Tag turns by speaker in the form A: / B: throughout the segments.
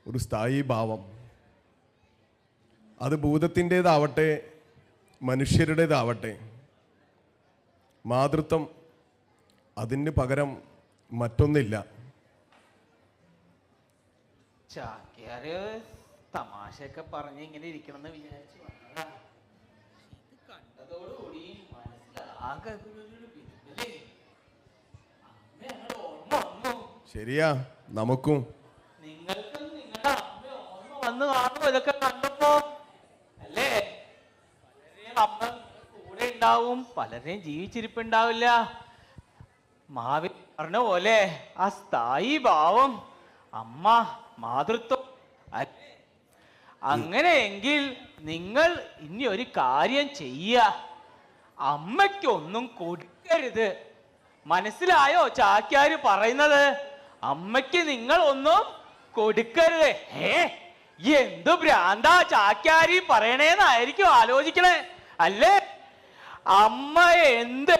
A: ഒരു സ്ഥായി ഭാവം. അത് ഭൂതത്തിൻ്റേതാവട്ടെ മനുഷ്യരുടേതാവട്ടെ, മാതൃത്വം അതിന് പകരം മറ്റൊന്നില്ല.
B: ചാക്യാര് തമാശയൊക്കെ പറഞ്ഞ് ഇങ്ങനെ ഇരിക്കണമെന്ന് വിചാരിച്ചു വന്നതാ. ഇത് കണ്ടതോടുകൂടി മനസ്സിലാകെ
A: ശരിയാ, നമുക്കും
B: നിങ്ങൾക്ക് നിങ്ങളുടെ അമ്മ ഓർമ്മ വന്ന് കാണുമോ ഇതൊക്കെ കണ്ടപ്പോ? അല്ലേ? പലരെയും അമ്മ കൂടെ ഉണ്ടാവും, പലരെയും ജീവിച്ചിരിപ്പുണ്ടാവില്ല. മാവി പറഞ്ഞ പോലെ ആ സ്ഥായി ഭാവം, അമ്മ, മാതൃത്വം. അങ്ങനെയെങ്കിൽ നിങ്ങൾ ഇനി ഒരു കാര്യം ചെയ്യുക, അമ്മയ്ക്കൊന്നും കൊടുക്കരുത്. മനസ്സിലായോ ചാക്യാര് പറയുന്നത്? അമ്മയ്ക്ക് നിങ്ങൾ ഒന്നും കൊടുക്കരുത്. എന്തു ഭ്രാന്താ ചാക്യാരി പറയണേന്നായിരിക്കും ആലോചിക്കണേ, അല്ലേ? അമ്മ എന്ത്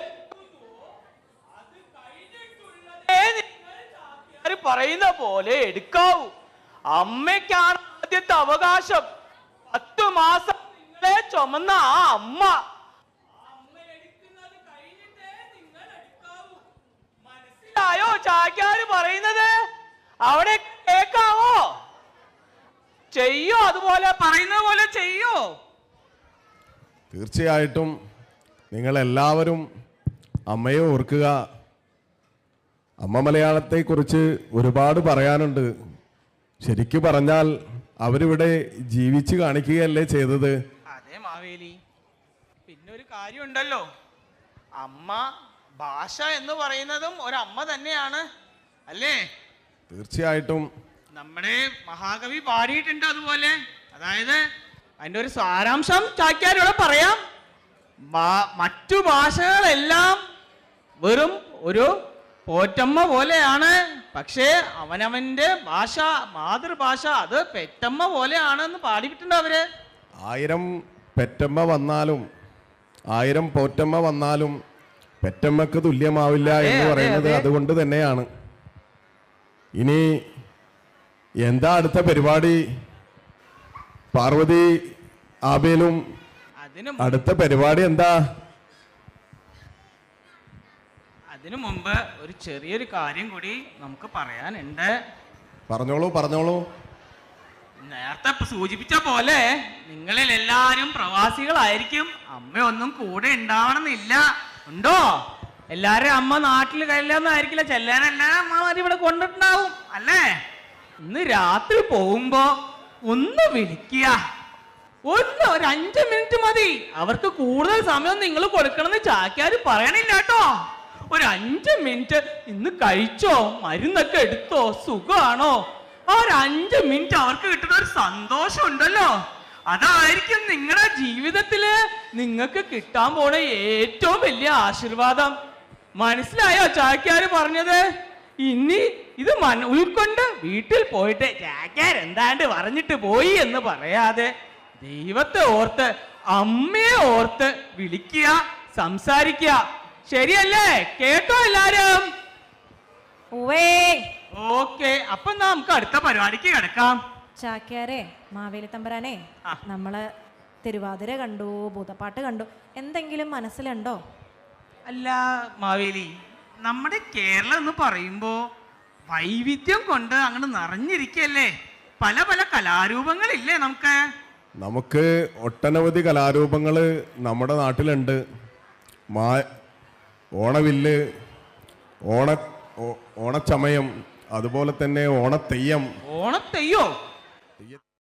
B: പറയുന്ന പോലെ എടുക്കാവൂ. അമ്മയ്ക്കാണ് ആദ്യത്തെ അവകാശം. 10 മാസം നിങ്ങളെ ചുമന്ന ആ അമ്മ എടുക്കുന്നത് കഴിഞ്ഞിട്ടേ നിങ്ങൾ എടുക്കാവൂ. മനസ്സിലായോ ചാക്യാര് പറയുന്നത്? അവിടെ കേൾക്കാവോ? ചെയ്യോ? അതുപോലെ പറയുന്ന പോലെ ചെയ്യോ?
A: തീർച്ചയായിട്ടും നിങ്ങളെല്ലാവരും അമ്മയെ ഓർക്കുക. അമ്മ മലയാളത്തെക്കുറിച്ച് ഒരുപാട് പറയാനുണ്ട്. ശരിക്കു പറഞ്ഞാൽ അവരിവിടെ ജീവിച്ച് കാണിക്കുകയല്ലേ ചെയ്തത്?
B: അതെ മാവേലി. പിന്നെ ഒരു കാര്യമുണ്ടല്ലോ, അമ്മ ഭാഷ എന്ന് പറയുന്നതും ഒരമ്മ തന്നെയാണ്, അല്ലേ?
A: തീർച്ചയായിട്ടും
B: നമ്മുടെ മഹാകവി പാടിയിട്ടുണ്ട് അതുപോലെ. അതായത് അതിൻ്റെ ഒരു സാരാംശം ചാക്യാരോട് പറയാം. മറ്റു ഭാഷകളെല്ലാം വെറും ഒരു പോറ്റമ്മ പോലെയാണ്, പക്ഷേ അവനവന്റെ ഭാഷ, മാതൃഭാഷ, അത് പെറ്റമ്മ പോലെയാണെന്ന് പാടിയിട്ടുണ്ട് അവര്.
A: 1000 പെറ്റമ്മ വന്നാലും 1000 പോറ്റമ്മ വന്നാലും പെറ്റമ്മക്ക് തുല്യമാവില്ല എന്ന് പറയുന്നത് അതുകൊണ്ട് തന്നെയാണ്. ഇനി എന്താ അടുത്ത പരിപാടി? പാർവതി ആബേലും അടുത്ത പരിപാടി എന്താ?
B: അതിനു മുമ്പ് ഒരു ചെറിയൊരു കാര്യം കൂടി നമുക്ക് പറയാനുണ്ട്.
A: പറഞ്ഞോളൂ പറഞ്ഞോളൂ.
B: നേരത്തെ സൂചിപ്പിച്ച പോലെ നിങ്ങളിൽ എല്ലാവരും പ്രവാസികളായിരിക്കും. അമ്മയൊന്നും കൂടെ ഉണ്ടാവണമെന്നില്ല. ഉണ്ടോ? എല്ലാരും അമ്മ നാട്ടിൽ കഴിയില്ലെന്നായിരിക്കില്ല, ചെല്ലാനെല്ലാരും അമ്മമാർ ഇവിടെ കൊണ്ടിട്ടുണ്ടാവും, അല്ലേ? ഇന്ന് രാത്രി പോകുമ്പോ ഒന്ന് വിളിക്കുക. ഒരു 5 മിനിറ്റ് മതി. അവർക്ക് കൂടുതൽ സമയം നിങ്ങൾ കൊടുക്കണമെന്ന് ചാക്യാര് പറയണില്ല കേട്ടോ. ഒരു 5 മിനിറ്റ്. ഇന്ന് കഴിച്ചോ, മരുന്നൊക്കെ എടുത്തോ, സുഖമാണോ? ആ ഒരു 5 മിനിറ്റ് അവർക്ക് കിട്ടുന്ന ഒരു സന്തോഷം ഉണ്ടല്ലോ, അതായിരിക്കും നിങ്ങളുടെ ജീവിതത്തില് നിങ്ങൾക്ക് കിട്ടാൻ പോണ ഏറ്റവും വലിയ ആശീർവാദം. മനസ്സിലായോ ചാക്യാര് പറഞ്ഞത്? ഇനി ഇത് ഉൾക്കൊണ്ട് വീട്ടിൽ പോയിട്ട് ചാക്യാർ എന്താണ്ട് പറഞ്ഞിട്ട് പോയി എന്ന് പറയാതെ ദൈവത്തെ ഓർത്ത്, അമ്മയെ ഓർത്ത് വിളിക്കുക, സംസാരിക്കുക. ശരിയല്ലേ? കേട്ടോ എല്ലാരും? ഓക്കെ, അപ്പൊ നമുക്ക് അടുത്ത പരിപാടിക്ക് കിടക്കാം.
C: ചാക്യാരെ, മാവേലി തമ്പരാനെ, നമ്മള് തിരുവാതിര കണ്ടു, ഭൂതപ്പാട്ട് കണ്ടു, എന്തെങ്കിലും മനസ്സിലുണ്ടോ?
B: അല്ല മാവേലി, നമ്മുടെ കേരളം എന്ന് പറയുമ്പോ വൈവിധ്യം കൊണ്ട് അങ്ങോട്ട് നിറഞ്ഞിരിക്കല്ലേ. പല പല കലാരൂപങ്ങളില്ലേ നമുക്ക്
A: ഒട്ടനവധി കലാരൂപങ്ങൾ നമ്മുടെ നാട്ടിലുണ്ട്. ഓണവില്ല്, ഓണച്ചമയം, അതുപോലെ തന്നെ ഓണത്തെയ്യം.
B: ഓണത്തെയ്യോ?